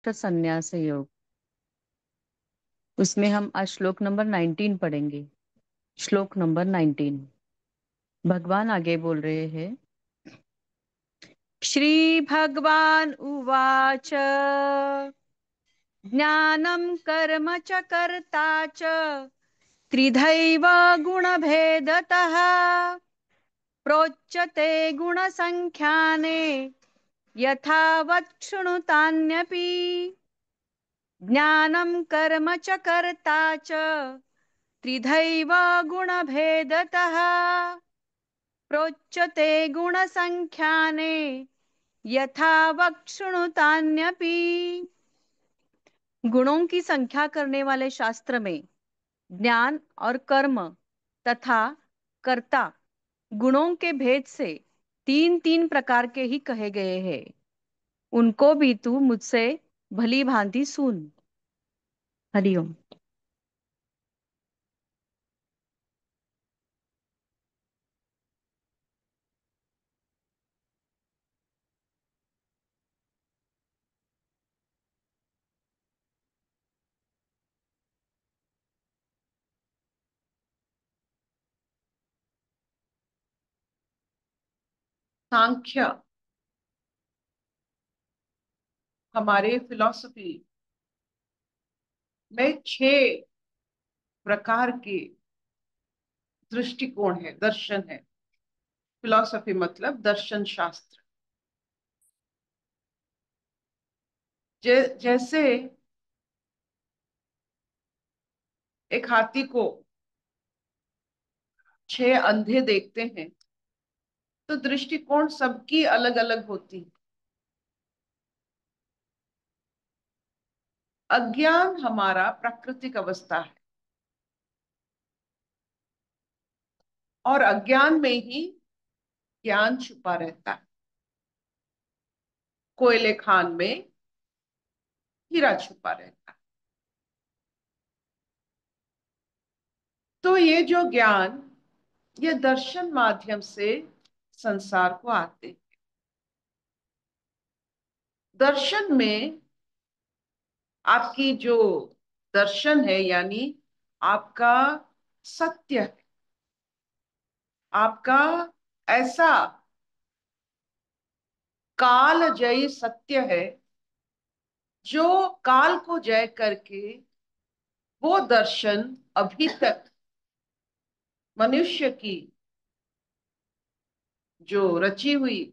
संन्यास योग। उसमें हम आज श्लोक नंबर 19 पढ़ेंगे। श्लोक नंबर 19। भगवान आगे बोल रहे हैं। श्री भगवान उवाच ज्ञानं कर्म च कर्ता च त्रिधैव गुणभेदतः प्रोच्यते गुणसंख्याने यथावत् शृणुतान्यपि। ज्ञानं कर्म च कर्ता च त्रिधैव गुणभेदतः प्रोच्यते गुणसंख्याने यथावत् शृणुतान्यपि। गुणों की संख्या करने वाले शास्त्र में ज्ञान और कर्म तथा कर्ता गुणों के भेद से तीन तीन प्रकार के ही कहे गए हैं। उनको भी तू मुझसे भली भांति सुन। हरिओम। सांख्य हमारे फिलॉसफी में 6 प्रकार के दृष्टिकोण है, दर्शन है। फिलॉसफी मतलब दर्शन शास्त्र। जैसे एक हाथी को 6 अंधे देखते हैं, तो दृष्टिकोण सबकी अलग अलग होती है। अज्ञान हमारा प्राकृतिक अवस्था है, और अज्ञान में ही ज्ञान छुपा रहता है। कोयले खान में हीरा छुपा रहता है। तो ये जो ज्ञान, ये दर्शन माध्यम से संसार को आते हैं। दर्शन में आपकी जो दर्शन है, यानी आपका सत्य है, आपका ऐसा काल जयी सत्य है जो काल को जय करके वो दर्शन अभी तक मनुष्य की जो रची हुई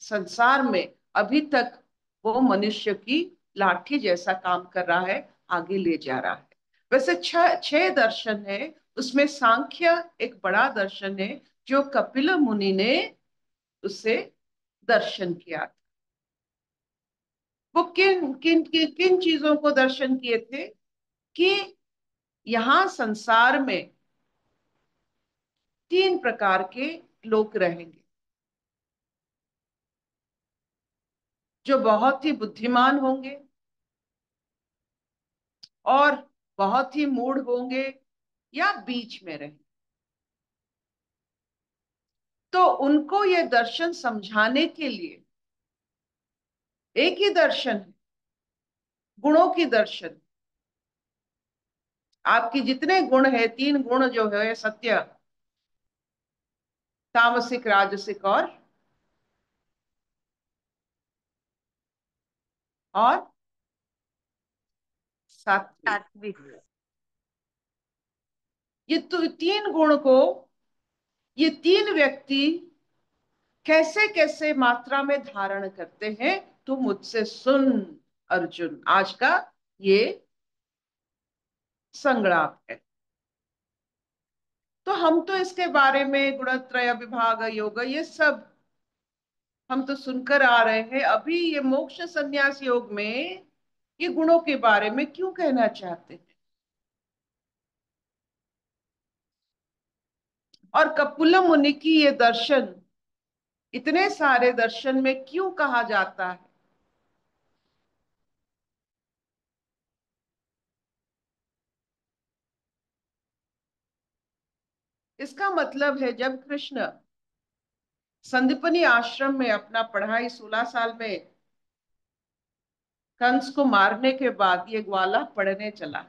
संसार में अभी तक वो मनुष्य की लाठी जैसा काम कर रहा है, आगे ले जा रहा है। वैसे 6 दर्शन है। उसमें सांख्य एक बड़ा दर्शन है जो कपिल मुनि ने उसे दर्शन किया। वो किन किन किन चीजों को दर्शन किए थे कि यहाँ संसार में 3 प्रकार के लोग रहेंगे। जो बहुत ही बुद्धिमान होंगे और बहुत ही मूढ़ होंगे या बीच में रहेंगे। तो उनको ये दर्शन समझाने के लिए एक ही दर्शन है, गुणों की दर्शन। आपकी जितने गुण है, 3 गुण जो है, सत्य, तामसिक, राजसिक और सात्विक। सात्विक। ये तो 3 गुण को ये 3 व्यक्ति कैसे कैसे मात्रा में धारण करते हैं, तू मुझसे सुन अर्जुन। आज का ये संग्राम है। तो हम तो इसके बारे में गुणत्रय विभाग योग ये सब हम तो सुनकर आ रहे हैं। अभी ये मोक्ष संन्यास योग में ये गुणों के बारे में क्यों कहना चाहते हैं, और कपिल मुनि की ये दर्शन इतने सारे दर्शन में क्यों कहा जाता है। इसका मतलब है जब कृष्ण संदीपनी आश्रम में अपना पढ़ाई 16 साल में कंस को मारने के बाद ये ग्वाला पढ़ने चला।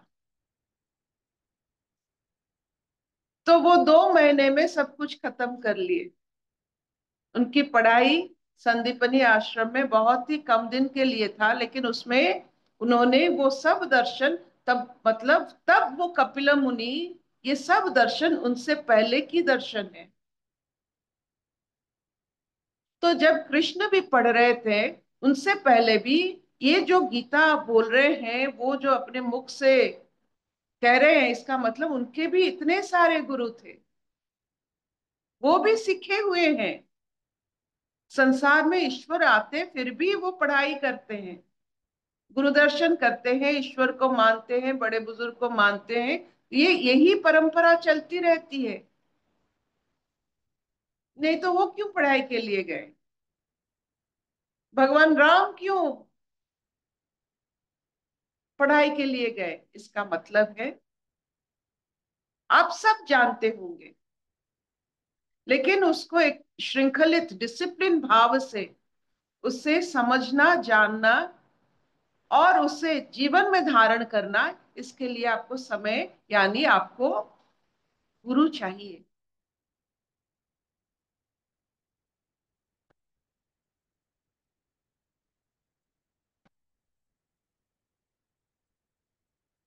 तो वो 2 महीने में सब कुछ खत्म कर लिए। उनकी पढ़ाई संदीपनी आश्रम में बहुत ही कम दिन के लिए था, लेकिन उसमें उन्होंने वो सब दर्शन, तब मतलब तब वो कपिल मुनि, ये सब दर्शन उनसे पहले की दर्शन है। तो जब कृष्ण भी पढ़ रहे थे उनसे पहले भी, ये जो गीता आप बोल रहे हैं वो जो अपने मुख से कह रहे हैं, इसका मतलब उनके भी इतने सारे गुरु थे, वो भी सीखे हुए हैं। संसार में ईश्वर आते फिर भी वो पढ़ाई करते हैं, गुरुदर्शन करते हैं, ईश्वर को मानते हैं, बड़े बुजुर्ग को मानते हैं। ये यही परंपरा चलती रहती है। नहीं तो वो क्यों पढ़ाई के लिए गए? भगवान राम क्यों पढ़ाई के लिए गए? इसका मतलब है, आप सब जानते होंगे, लेकिन उसको एक श्रृंखलित डिसिप्लिन भाव से उसे समझना, जानना और उसे जीवन में धारण करना, इसके लिए आपको समय यानी आपको गुरु चाहिए।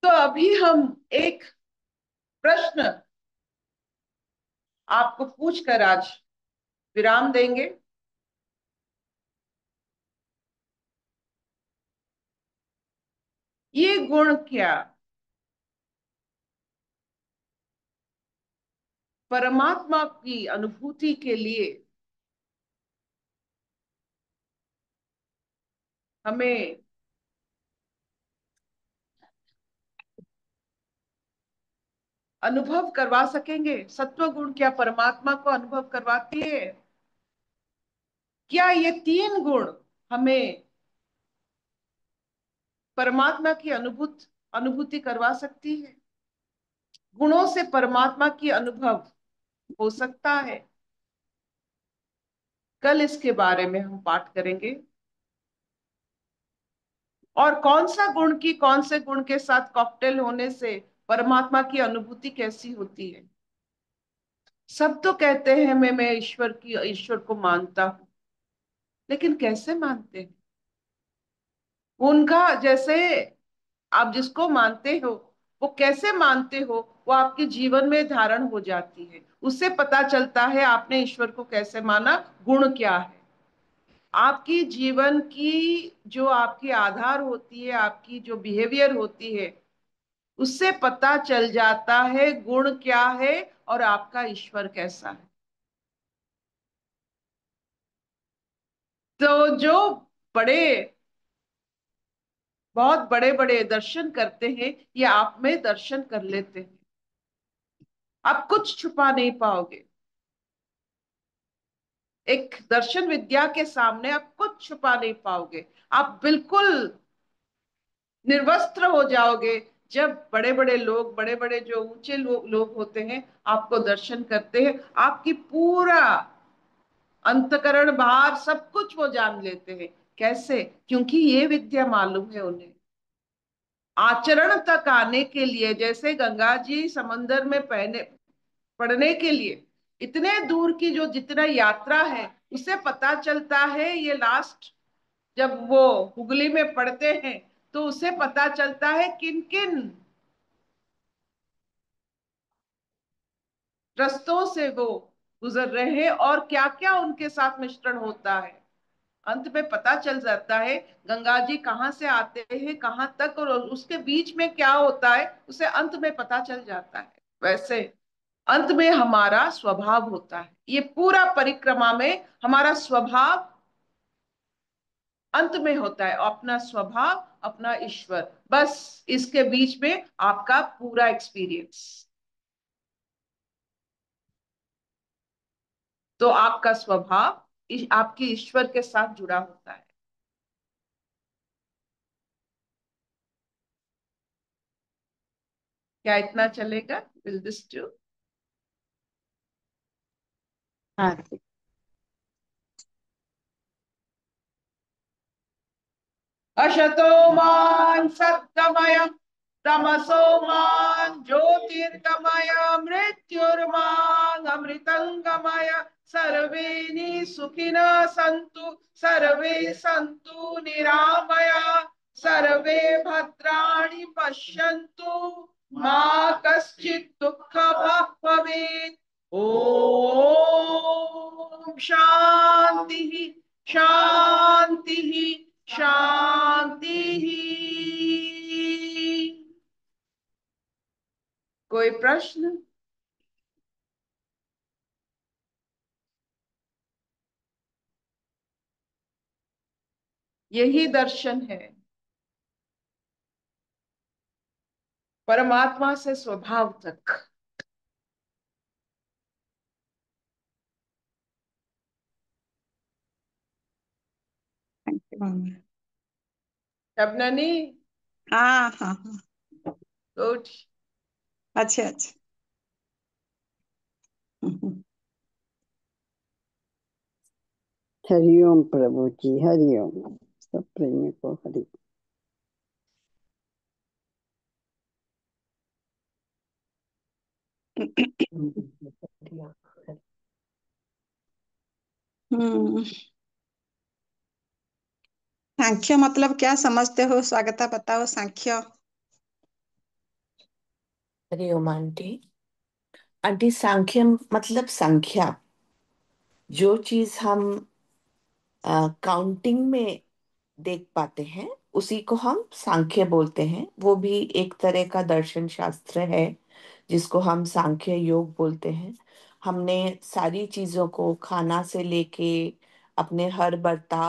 तो अभी हम एक प्रश्न आपको पूछकर आज विराम देंगे। ये गुण क्या परमात्मा की अनुभूति के लिए हमें अनुभव करवा सकेंगे? सत्व गुण क्या परमात्मा को अनुभव करवाती है? क्या ये 3 गुण हमें परमात्मा की अनुभूति करवा सकती है? गुणों से परमात्मा की अनुभव हो सकता है? कल इसके बारे में हम पाठ करेंगे। और कौन सा गुण की कौन से गुण के साथ कॉकटेल होने से परमात्मा की अनुभूति कैसी होती है? सब तो कहते हैं मैं ईश्वर को मानता हूं, लेकिन कैसे मानते हैं? उनका जैसे आप जिसको मानते हो वो कैसे मानते हो, वो आपके जीवन में धारण हो जाती है। उससे पता चलता है आपने ईश्वर को कैसे माना, गुण क्या है। आपकी जीवन की जो आपकी आधार होती है, आपकी जो बिहेवियर होती है, उससे पता चल जाता है गुण क्या है और आपका ईश्वर कैसा है। तो जो बड़े बहुत बड़े बड़े दर्शन करते हैं, ये आप में दर्शन कर लेते हैं। आप कुछ छुपा नहीं पाओगे। एक दर्शन विद्या के सामने आप कुछ छुपा नहीं पाओगे। आप बिल्कुल निर्वस्त्र हो जाओगे जब बड़े बड़े लोग, बड़े बड़े जो ऊंचे लोग होते हैं, आपको दर्शन करते हैं। आपकी पूरा अंतकरण भाव सब कुछ वो जान लेते हैं। कैसे? क्योंकि ये विद्या मालूम है उन्हें। आचरण तक आने के लिए, जैसे गंगा जी समंदर में पहने पढ़ने के लिए इतने दूर की जो जितना यात्रा है, उसे पता चलता है ये लास्ट जब वो हुगली में पढ़ते हैं, तो उसे पता चलता है किन किन रस्तों से वो गुजर रहे हैं और क्या क्या उनके साथ मिश्रण होता है। अंत में पता चल जाता है गंगा जी कहाँ से आते हैं कहाँ तक, और उसके बीच में क्या होता है उसे अंत में पता चल जाता है। वैसे अंत में हमारा स्वभाव होता है, ये पूरा परिक्रमा में हमारा स्वभाव अंत में होता है, अपना स्वभाव, अपना ईश्वर, बस इसके बीच में आपका पूरा एक्सपीरियंस। तो आपका स्वभाव आपके ईश्वर के साथ जुड़ा होता है। क्या इतना चलेगा? Will this do? हाँ। असतो मा सद्गमय तमसो मा ज्योतिर्गमय मृत्युर्मामृतंगमय सर्वे सुखिनः सन्तु सर्वे सन्तु निरामया सर्वे भद्राणि पश्यन्तु मा कश्चित् दुःखभाग् भवेत्। ओम शांति शांति शांति। कोई प्रश्न? यही दर्शन है, परमात्मा से स्वभाव तक। Thank you mummy. शबननी, हाँ हाँ हाँ। गुड। अच्छे अच्छे। हरिओम प्रभु जी, हरिओम। सब प्रेमी को हरि। हम्म। सांख्य मतलब क्या समझते हो? स्वागता बताओ। सांख्य हरिओम आंटी। आंटी, सांख्य मतलब संख्या। जो चीज हम काउंटिंग में देख पाते हैं उसी को हम सांख्य बोलते हैं। वो भी एक तरह का दर्शन शास्त्र है जिसको हम सांख्य योग बोलते हैं। हमने सारी चीजों को, खाना से लेके अपने हर बर्ताव